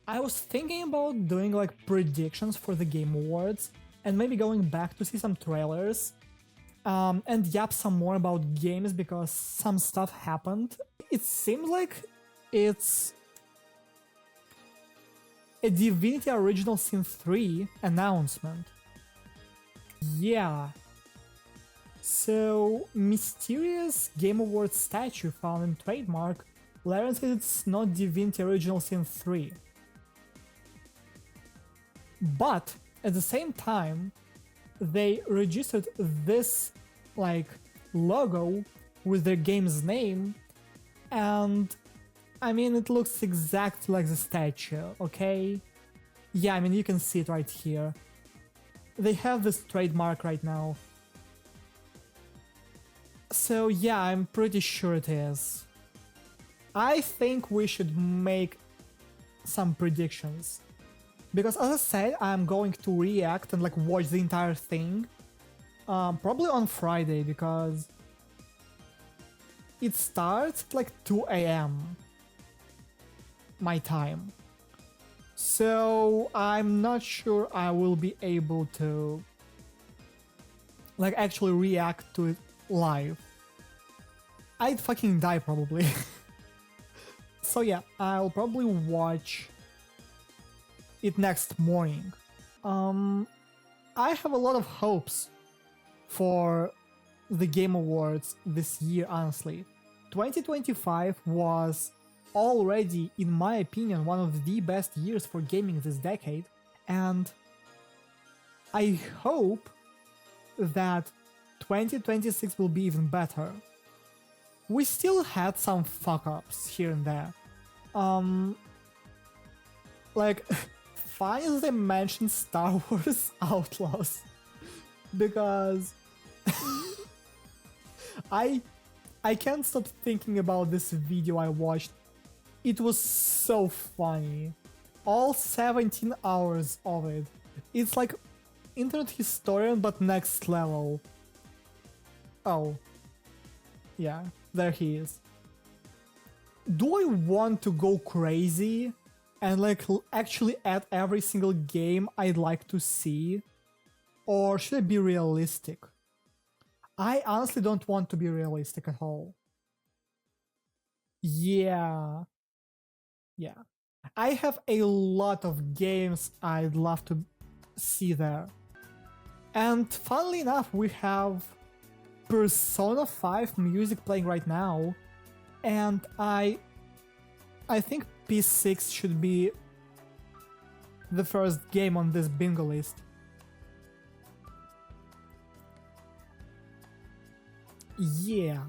I was thinking about doing like predictions for the Game Awards and maybe going back to see some trailers and yap some more about games because some stuff happened. It seems like it's a Divinity Original Sin 3 announcement. Yeah. So, mysterious Game Awards statue found in trademark learns that it's not Divinity Original Sin 3. But at the same time, they registered this like logo with their game's name, and I mean it looks exactly like the statue, okay? Yeah, I mean you can see it right here. They have this trademark right now. So yeah, I'm pretty sure it is. I think we should make some predictions. Because as I said, I'm going to react and like watch the entire thing. Probably on Friday because it starts at like 2 a.m. my time. So I'm not sure I will be able to like actually react to it live. I'd fucking die probably. So yeah, I'll probably watch it next morning. I have a lot of hopes for the Game Awards this year, honestly. 2025 was already, in my opinion, one of the best years for gaming this decade, and I hope that 2026 will be even better. We still had some fuck-ups here and there. Like, funny that they mentioned Star Wars Outlaws, because I can't stop thinking about this video I watched. It was so funny. All 17 hours of it. It's like Internet Historian but next level. Oh. Yeah, there he is. Do I want to go crazy and like actually add every single game I'd like to see? Or should I be realistic? I honestly don't want to be realistic at all. Yeah. Yeah. I have a lot of games I'd love to see there. And funnily enough, we have Persona 5 music playing right now, and I think P6 should be the first game on this bingo list. Yeah.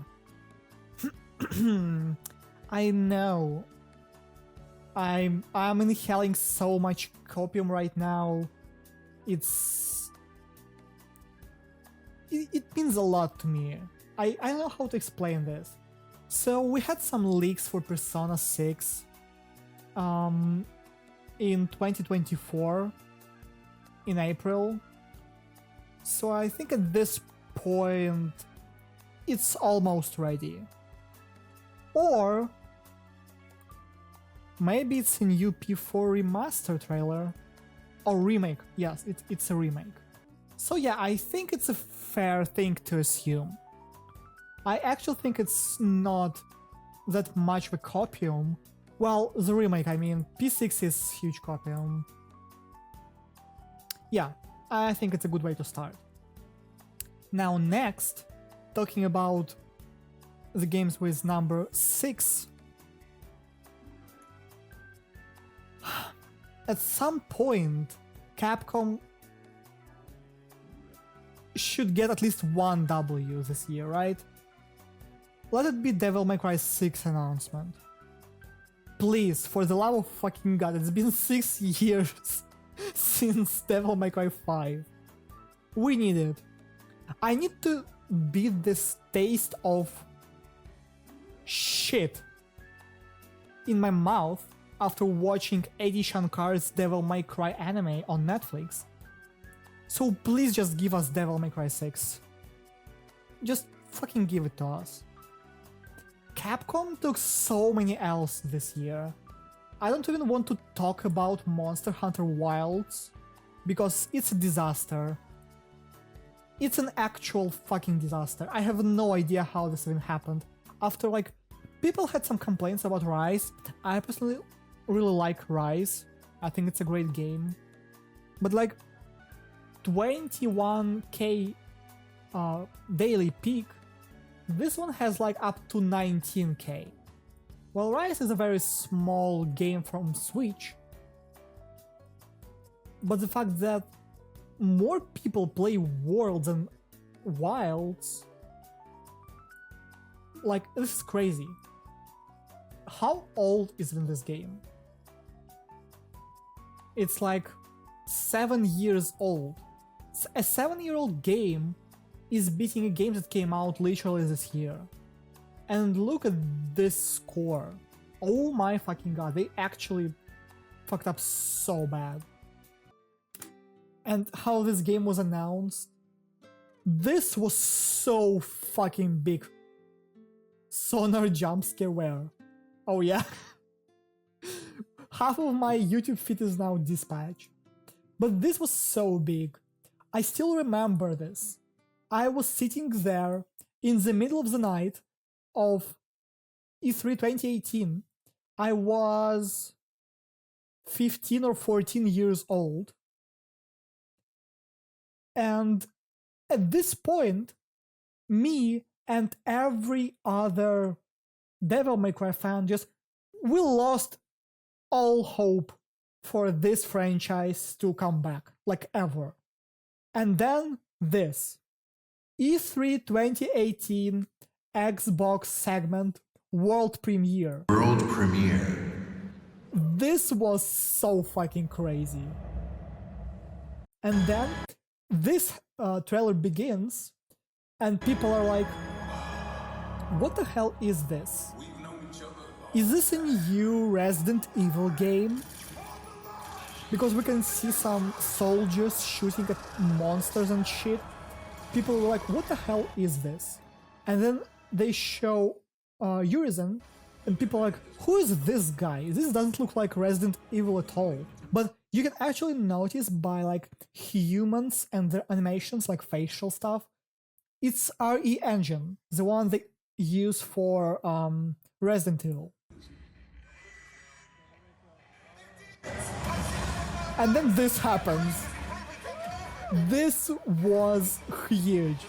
I know. I'm inhaling so much copium right now. It means a lot to me. I don't know how to explain this. So we had some leaks for Persona 6 in 2024 in April. So I think at this point it's almost ready. Or maybe it's a new P4 remaster trailer. Or remake. Yes, it's a remake. So yeah, I think it's a fair thing to assume. I actually think it's not that much of a copium. Well, the remake, I mean, P6 is huge copium. Yeah, I think it's a good way to start. Now next, talking about the games with number 6. At some point, Capcom should get at least one W this year, right? Let it be Devil May Cry 6 announcement. Please, for the love of fucking god, it's been 6 years since Devil May Cry 5. We need it. I need to beat this taste of shit in my mouth after watching Eddie Shankar's Devil May Cry anime on Netflix. So please just give us Devil May Cry 6. Just fucking give it to us. Capcom took so many L's this year. I don't even want to talk about Monster Hunter Wilds because it's a disaster. It's an actual fucking disaster. I have no idea how this even happened. After like, people had some complaints about Rise. I personally really like Rise. I think it's a great game. But like, 21k daily peak, this one has like up to 19k. Well, Rise is a very small game from Switch, but the fact that more people play Worlds than Wilds, like, this is crazy. How old is in this game? It's like 7 years old. A 7-year-old game is beating a game that came out literally this year. And look at this score. Oh my fucking god, they actually fucked up so bad. And how this game was announced, this was so fucking big. Sonar jumpscare where? Oh yeah? Half of my YouTube feed is now Dispatch. But this was so big. I still remember this. I was sitting there in the middle of the night of E3 2018. I was 15 or 14 years old. And at this point, me and every other Devil May Cry fan we lost all hope for this franchise to come back, like ever. And then this. E3 2018 Xbox segment world premiere. World premiere. This was so fucking crazy. And then this trailer begins and people are like, what the hell is this? Is this a new Resident Evil game? Because we can see some soldiers shooting at monsters and shit. People were like, what the hell is this? And then they show Urizen, and people are like, who is this guy? This doesn't look like Resident Evil at all. But you can actually notice by like humans and their animations, like facial stuff, it's RE Engine, the one they use for Resident Evil. And then this happens. This was huge.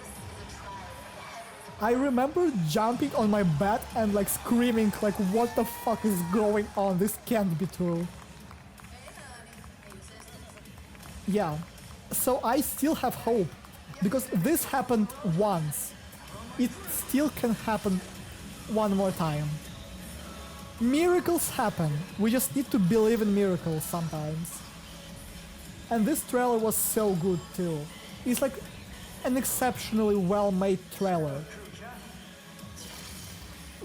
I remember jumping on my bed and like screaming like, what the fuck is going on? This can't be true. Yeah, so I still have hope because this happened once. It still can happen one more time. Miracles happen. We just need to believe in miracles sometimes. And this trailer was so good too. It's like an exceptionally well-made trailer.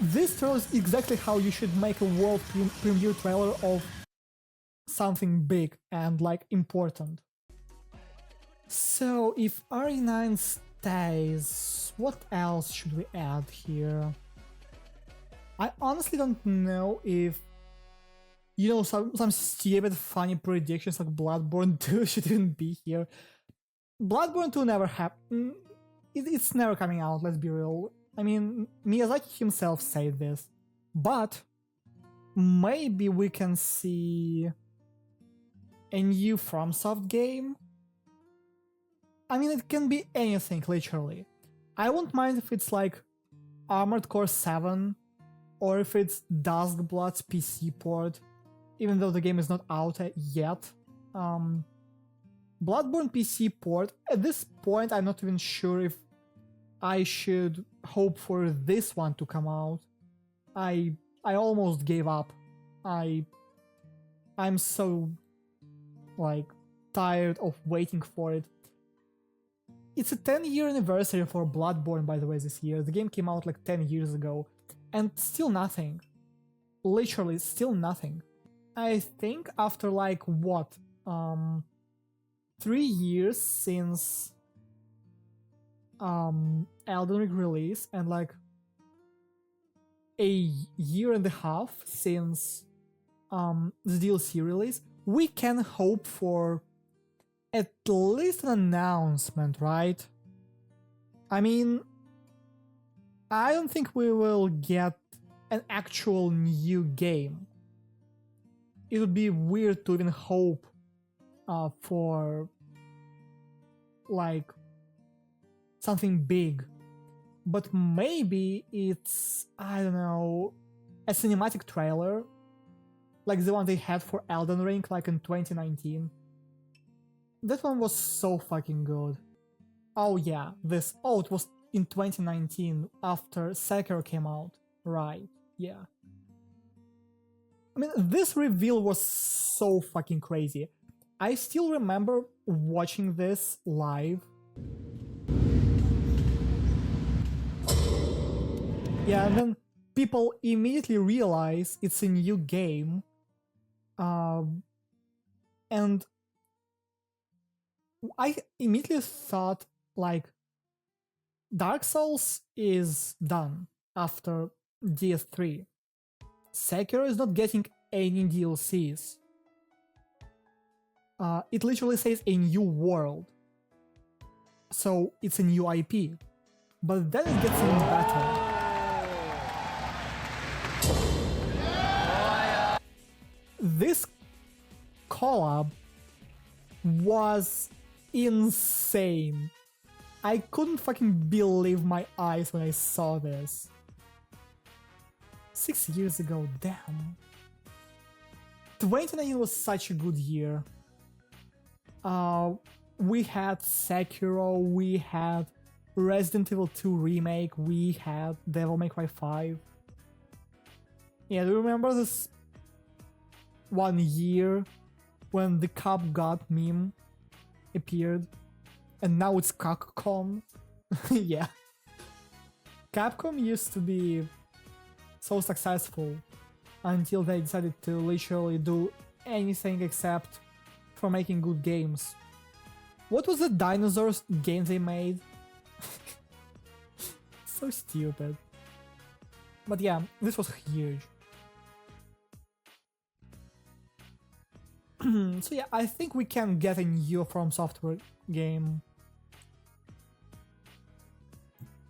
This trailer is exactly how you should make a world premiere trailer of something big and like important. So if RE9 stays, what else should we add here? I honestly don't know if, you know, some stupid funny predictions like Bloodborne 2 should even be here. Bloodborne 2 never happened. It's never coming out, let's be real. I mean, Miyazaki himself said this. But maybe we can see a new FromSoft game? I mean, it can be anything, literally. I won't mind if it's like Armored Core 7, or if it's Duskblood's PC port, even though the game is not out yet. Bloodborne PC port, at this point I'm not even sure if I should hope for this one to come out. I almost gave up. I'm so like tired of waiting for it. It's a 10-year anniversary for Bloodborne, by the way, this year. The game came out like 10 years ago, and still nothing. Literally, still nothing. I think after like, what, 3 years since Elden Ring release, and like a year and a half since the DLC release, we can hope for at least an announcement, right? I mean, I don't think we will get an actual new game. It would be weird to even hope for like something big, but maybe it's, I don't know, a cinematic trailer like the one they had for Elden Ring like in 2019. That one was so fucking good. Oh yeah, it was in 2019 after Sekiro came out. Right, yeah. I mean, this reveal was so fucking crazy. I still remember watching this live. Yeah, and then people immediately realize it's a new game. And I immediately thought, like, Dark Souls is done after DS3. Sekiro is not getting any DLCs. It literally says a new world. So it's a new IP. But then it gets even better. This collab was insane. I couldn't fucking believe my eyes when I saw this. 6 years ago, damn. 2019 was such a good year. We had Sekiro, we had Resident Evil 2 Remake, we had Devil May Cry 5. Yeah, do you remember this 1 year when the Cup God meme appeared? And now it's Capcom. Yeah. Capcom used to be so successful until they decided to literally do anything except for making good games. What was the dinosaurs game they made? So stupid. But yeah, this was huge. So yeah, I think we can get a new From Software game.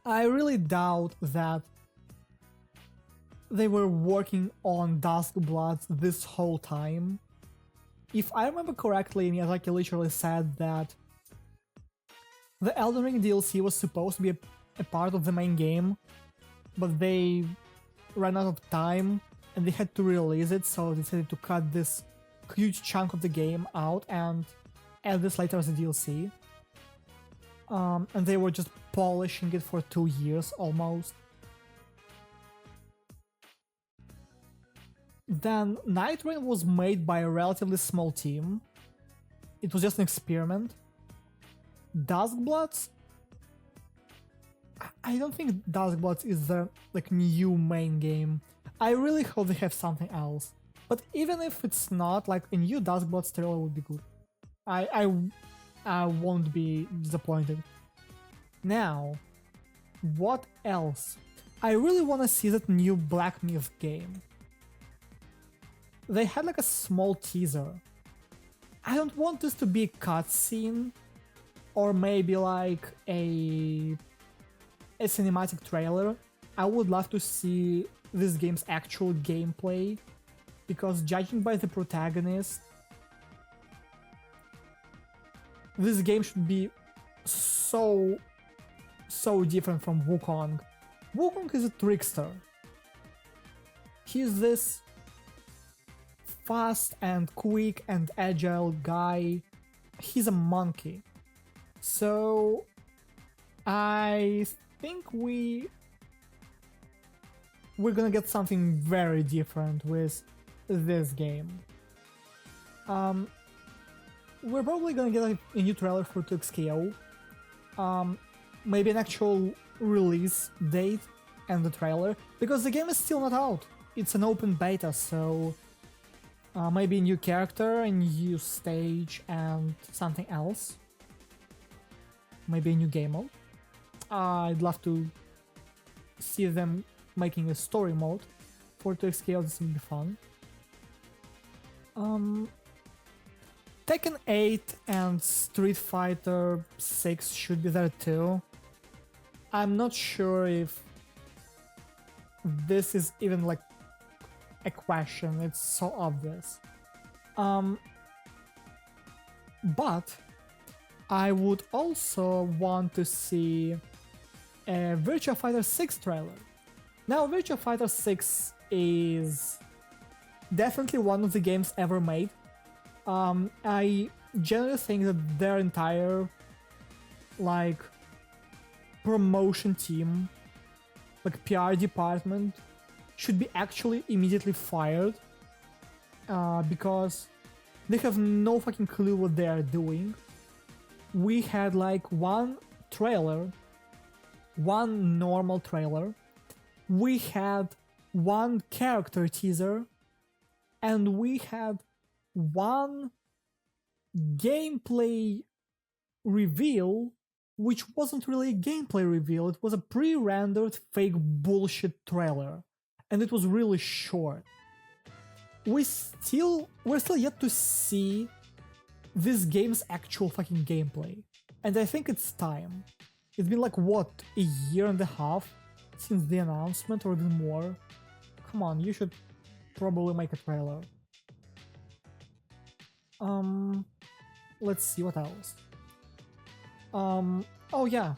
I really doubt that they were working on Duskbloods this whole time. If I remember correctly, Miyazaki literally said that the Elden Ring DLC was supposed to be a part of the main game, but they ran out of time and they had to release it, so they decided to cut this huge chunk of the game out and add this later as a DLC. And they were just polishing it for 2 years almost. Then Night Rain was made by a relatively small team. It was just an experiment. Duskbloods? I don't think Duskbloods is the new main game. I really hope they have something else. But even if it's not, like, a new Duskbloods trailer would be good. I won't be disappointed. Now, what else? I really want to see that new Black Myth game. They had like a small teaser. I don't want this to be a cutscene or maybe like a cinematic trailer. I would love to see this game's actual gameplay, because judging by the protagonist, this game should be so different from Wukong. Wukong is a trickster. He's this fast and quick and agile guy. He's a monkey. So I think we're gonna get something very different with this game. We're probably gonna get a new trailer for 2XKO. Maybe an actual release date and the trailer, because the game is still not out. It's an open beta, so maybe a new character, a new stage, and something else. Maybe a new game mode. I'd love to see them making a story mode for 2XKO. This would be fun. Um, Tekken 8 and Street Fighter 6 should be there too. I'm not sure if this is even like a question, it's so obvious. But I would also want to see a Virtua Fighter 6 trailer. Now, Virtua Fighter 6 is definitely one of the games ever made. I generally think that their entire like promotion team, like PR department, should be actually immediately fired because they have no fucking clue what they are doing. We had like one trailer, one normal trailer, we had one character teaser, and we had one gameplay reveal, which wasn't really a gameplay reveal, it was a pre-rendered fake bullshit trailer, and it was really short. We're still yet to see this game's actual fucking gameplay, and I think it's time. It's been like, what, a year and a half since the announcement, or even more? Come on, you should probably make a trailer. Let's see what else. Oh yeah,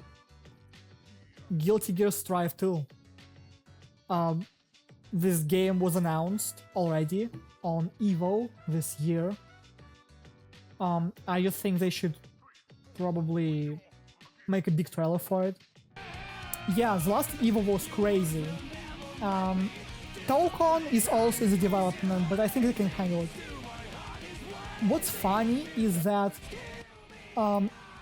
Guilty Gear Strive 2. This game was announced already on EVO this year. I just think they should probably make a big trailer for it. Yeah, the last EVO was crazy. Tokon is also in the development, but I think they can handle it. What's funny is that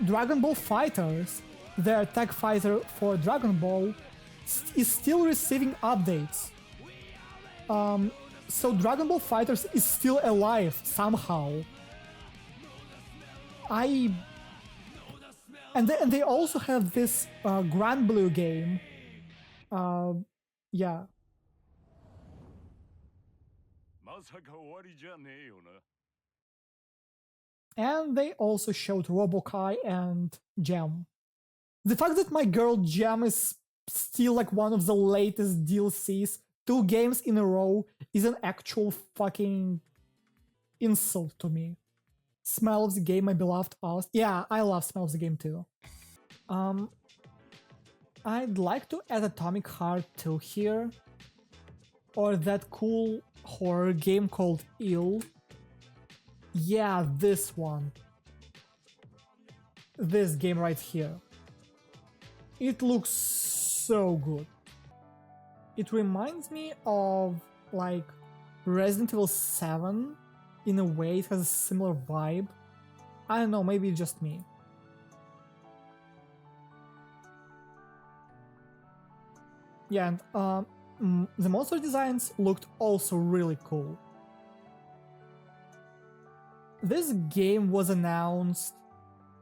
Dragon Ball Fighters, their tag fighter for Dragon Ball, is still receiving updates. So Dragon Ball Fighters is still alive somehow. And they also have this Grand Blue game. Yeah. And they also showed Robokai and Gem. The fact that my girl Gem is still like one of the latest DLCs 2 games in a row is an actual fucking insult to me. Smell of the Game, my beloved Oz. Yeah, I love Smell of the Game too. I'd like to add Atomic Heart 2 here, or that cool horror game called Ill. Yeah, this one. This game right here. It looks so good. It reminds me of like Resident Evil 7 in a way. It has a similar vibe. I don't know, maybe it's just me. Yeah, and the monster designs looked also really cool. This game was announced,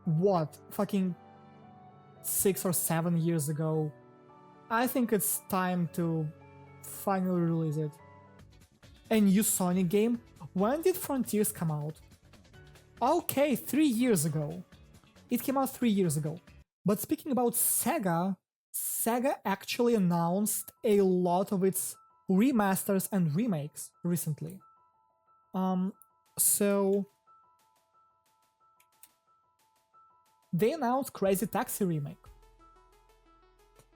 what, fucking 6 or 7 years ago. I think it's time to finally release it. A new Sonic game? When did Frontiers come out? Okay, 3 years ago. It came out 3 years ago. But speaking about Sega, Sega actually announced a lot of its remasters and remakes recently. So they announced Crazy Taxi remake,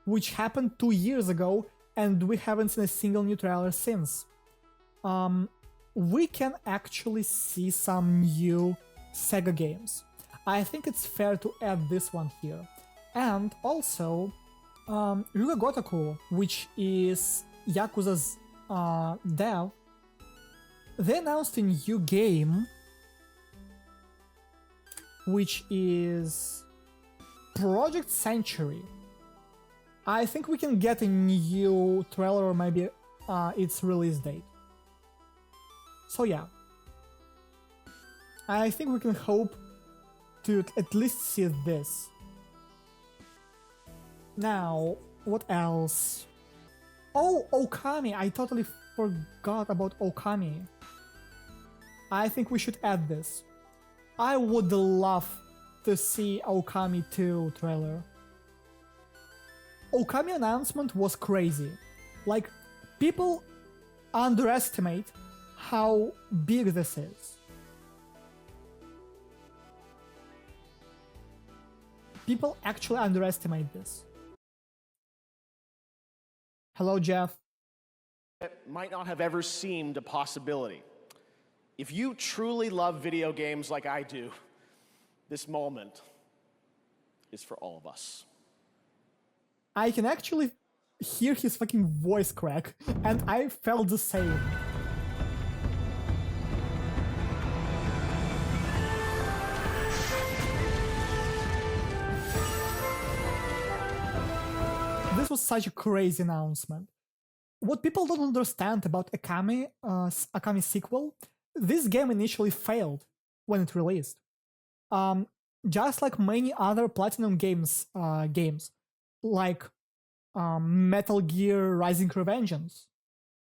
which happened 2 years ago, and we haven't seen a single new trailer since. We can actually see some new Sega games. I think it's fair to add this one here. And also, Ryuga Gotoku, which is Yakuza's dev, they announced a new game, which is Project Century. I think we can get a new trailer, or maybe its release date. So yeah, I think we can hope to at least see this. Now, what else? Oh, Okami! I totally forgot about Okami. I think we should add this. I would love to see Okami 2 trailer. Okami announcement was crazy. Like, people underestimate how big this is. People actually underestimate this. Hello, Jeff. It might not have ever seemed a possibility. If you truly love video games like I do, this moment is for all of us. I can actually hear his fucking voice crack, and I felt the same. This was such a crazy announcement. What people don't understand about Akami sequel, this game initially failed when it released. Just like many other Platinum games, like Metal Gear Rising Revengeance,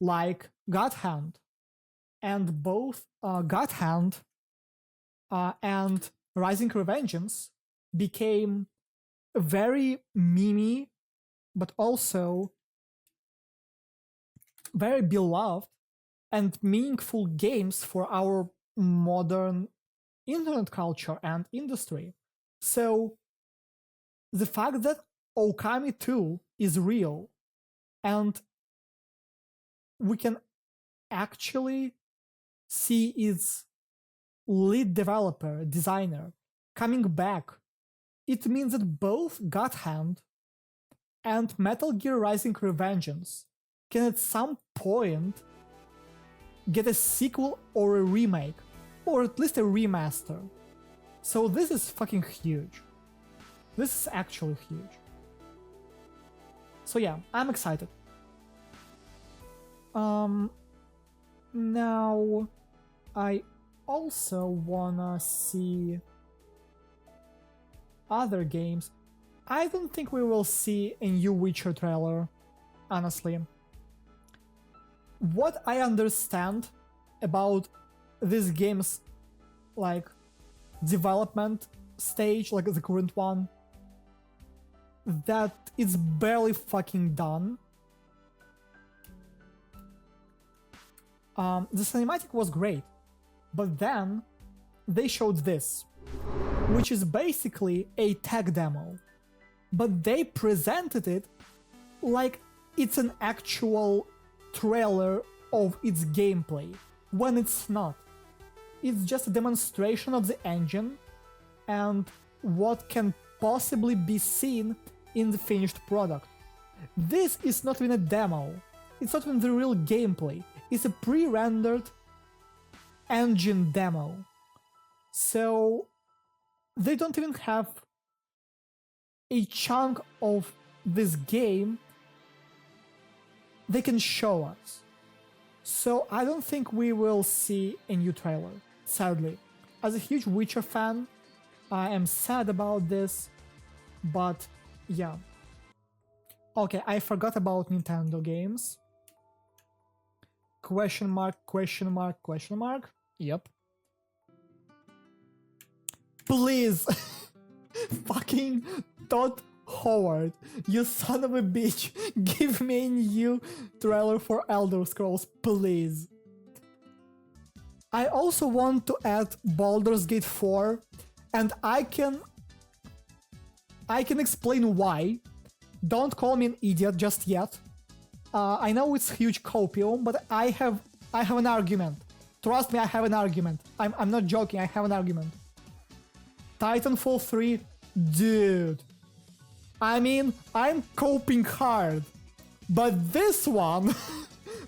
like God Hand, and both God Hand and Rising Revengeance became very memey, but also very beloved and meaningful games for our modern internet culture and industry. So the fact that Okami 2 is real and we can actually see its lead developer, designer, coming back, it means that both God Hand and Metal Gear Rising Revengeance can at some point get a sequel or a remake, or at least a remaster. So this is fucking huge. This is actually huge. So yeah, I'm excited. Now I also wanna see other games. I don't think we will see a new Witcher trailer, honestly. What I understand about this game's like development stage, like the current one, that it's barely fucking done. The cinematic was great, but then they showed this, which is basically a tech demo, but they presented it like it's an actual trailer of its gameplay, when it's not. It's just a demonstration of the engine and what can possibly be seen in the finished product. This is not even a demo, it's not even the real gameplay, it's a pre-rendered engine demo. So they don't even have a chunk of this game they can show us. So I don't think we will see a new trailer, sadly. As a huge Witcher fan, I am sad about this, but yeah. Okay, I forgot about Nintendo games. Question mark, question mark, question mark. Yep. Please! Fucking Todd Howard, you son of a bitch, give me a new trailer for Elder Scrolls, please. I also want to add Baldur's Gate 4, and I can explain why. Don't call me an idiot just yet. I know it's huge copium, but I have an argument. Trust me, I have an argument. I'm not joking, I have an argument. Titanfall 3, dude. I mean, I'm coping hard, but this one,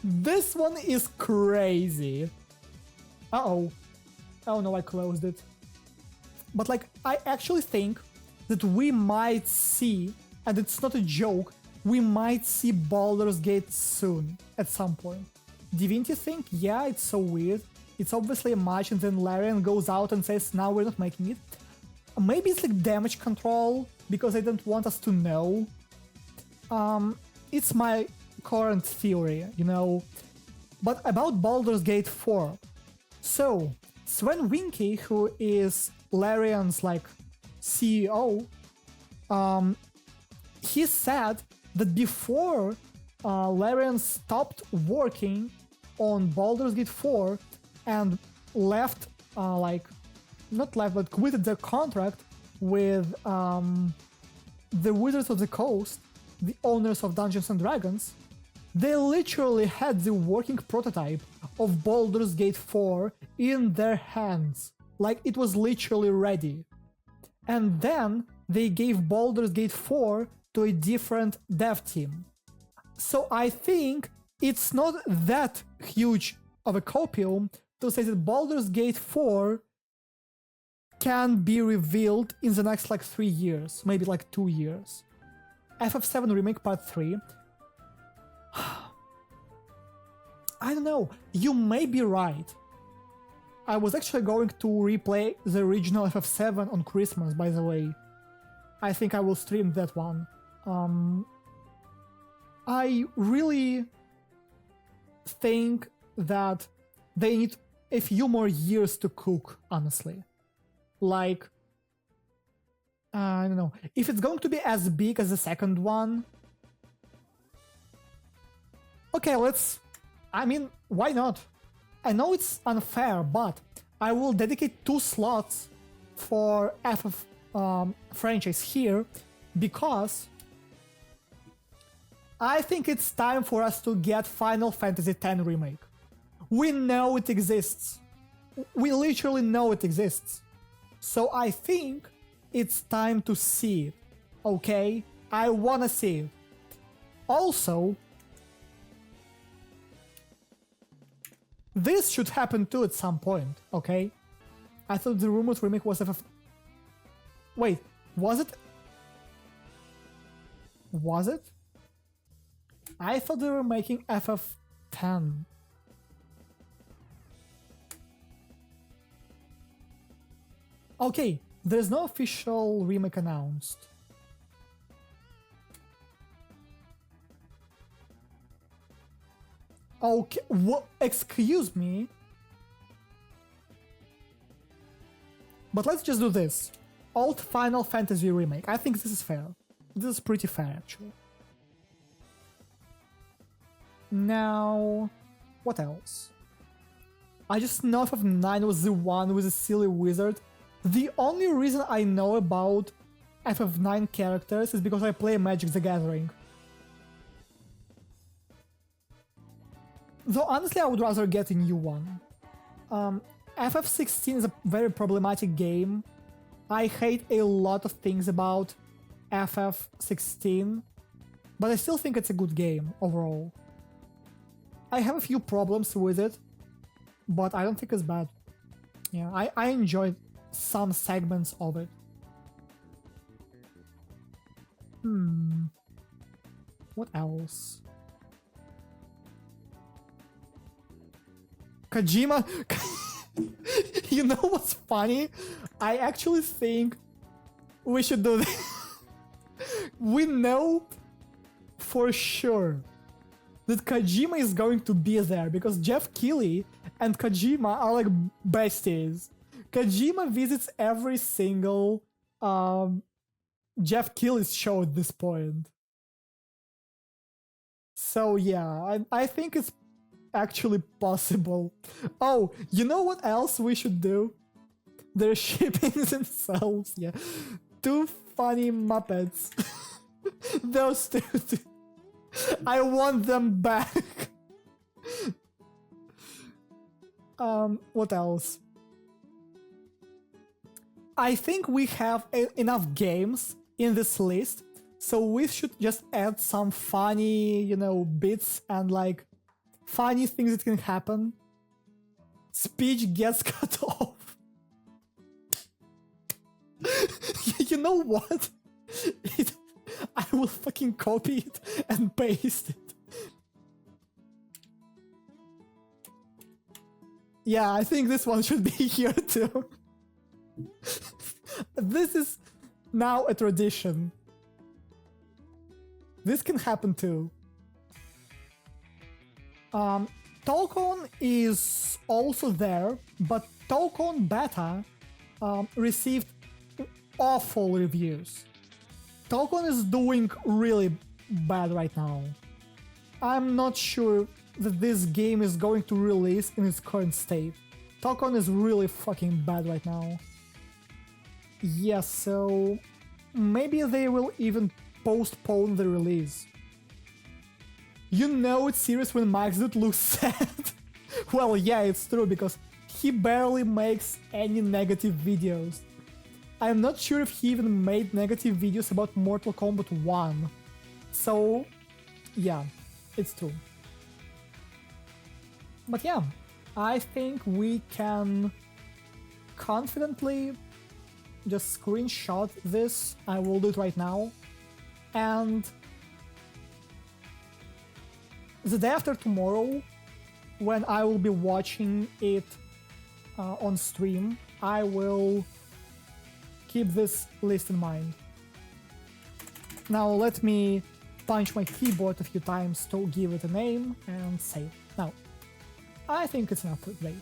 this one is crazy. Uh-oh. Oh no, I closed it. But like, I actually think that we might see, and it's not a joke, we might see Baldur's Gate soon, at some point. Divinity think, yeah, it's so weird. It's obviously a match and then Larian goes out and says, now we're not making it. Maybe it's like damage control, because they don't want us to know. It's my current theory, you know. But about Baldur's Gate 4. So, Sven Winke, who is Larian's like CEO, he said that before Larian stopped working on Baldur's Gate 4 and left, not left, but quitted their contract with the Wizards of the Coast, the owners of Dungeons and Dragons, they literally had the working prototype of Baldur's Gate 4 in their hands. Like, it was literally ready. And then they gave Baldur's Gate 4 to a different dev team. So I think it's not that huge of a copium to say that Baldur's Gate 4 can be revealed in the next 3 years, maybe 2 years. FF7 Remake Part 3. I don't know, you may be right. I was actually going to replay the original FF7 on Christmas, by the way. I think I will stream that one. I really think that they need a few more years to cook, honestly. I don't know. If it's going to be as big as the second one, okay, why not? I know it's unfair, but I will dedicate 2 slots for FF franchise here because I think it's time for us to get Final Fantasy X Remake. We know it exists. We literally know it exists. So I think it's time to see it, okay? I wanna see it. Also, this should happen too at some point, okay? I thought the rumored remake was FF... Wait, was it? Was it? I thought they were making FF10. Okay, there's no official remake announced. Okay, what? Excuse me? But let's just do this. Old Final Fantasy Remake. I think this is fair. This is pretty fair, actually. Now, what else? I just know FF9 was the one with the silly wizard. The only reason I know about FF9 characters is because I play Magic the Gathering. Though honestly I would rather get a new one. FF16 is a very problematic game. I hate a lot of things about FF16, but I still think it's a good game overall. I have a few problems with it, but I don't think it's bad. Yeah, I enjoyed some segments of it. What else? Kojima... You know what's funny? I actually think we should do this. We know for sure that Kojima is going to be there because Jeff Keighley and Kojima are like besties. Kojima visits every single Jeff Keighley's show at this point. So yeah, I think it's actually possible. Oh, you know what else we should do? They're shipping themselves, yeah. 2 funny Muppets. Those 2. I want them back. What else? I think we have enough games in this list, so we should just add some funny, bits and funny things that can happen. Speech gets cut off. You know what? I will fucking copy it and paste it. Yeah, I think this one should be here too. This is now a tradition. This can happen too. Tolkien is also there, but Tokon Beta received awful reviews. Tokon is doing really bad right now. I'm not sure that this game is going to release in its current state. Tokon is really fucking bad right now. Yes, so maybe they will even postpone the release. You know it's serious when Maxdude looks sad. Well, yeah, it's true because he barely makes any negative videos. I'm not sure if he even made negative videos about Mortal Kombat 1. So, yeah, it's true. But yeah, I think we can confidently just screenshot this. I will do it right now. And the day after tomorrow, when I will be watching it on stream, I will keep this list in mind. Now let me punch my keyboard a few times to give it a name and save. Now, I think it's enough for today.